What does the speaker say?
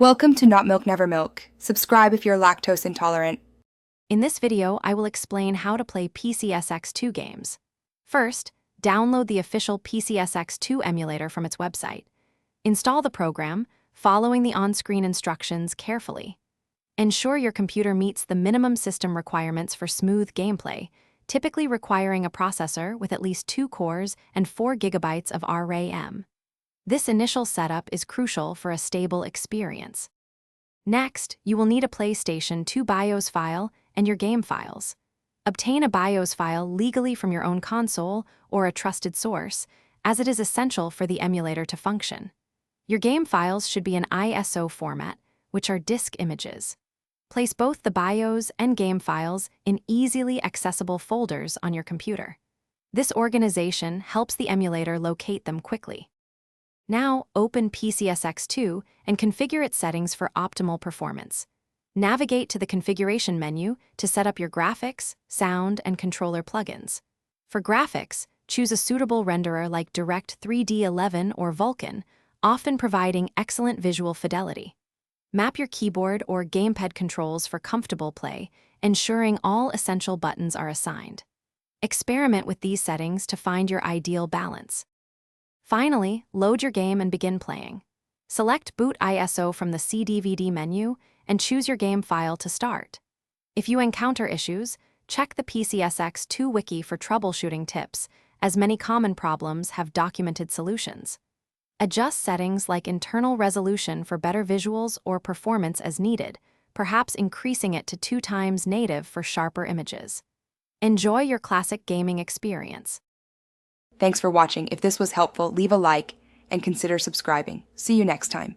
Welcome to Not Milk Never Milk. Subscribe if you're lactose intolerant. In this video, I will explain how to play PCX2 games. First, download the official PCX2 emulator from its website. Install the program, following the on-screen instructions carefully. Ensure your computer meets the minimum system requirements for smooth gameplay, typically requiring a processor with at least 2 cores and 4 GB of RAM. This initial setup is crucial for a stable experience. Next, you will need a PlayStation 2 BIOS file and your game files. Obtain a BIOS file legally from your own console or a trusted source, as it is essential for the emulator to function. Your game files should be in ISO format, which are disk images. Place both the BIOS and game files in easily accessible folders on your computer. This organization helps the emulator locate them quickly. Now, open PCX2 and configure its settings for optimal performance. Navigate to the configuration menu to set up your graphics, sound, and controller plugins. For graphics, choose a suitable renderer like Direct3D 11 or Vulkan, often providing excellent visual fidelity. Map your keyboard or gamepad controls for comfortable play, ensuring all essential buttons are assigned. Experiment with these settings to find your ideal balance. Finally, load your game and begin playing. Select Boot ISO from the CDVD menu and choose your game file to start. If you encounter issues, check the PCX2 wiki for troubleshooting tips, as many common problems have documented solutions. Adjust settings like internal resolution for better visuals or performance as needed, perhaps increasing it to 2 times native for sharper images. Enjoy your classic gaming experience. Thanks for watching. If this was helpful, leave a like and consider subscribing. See you next time.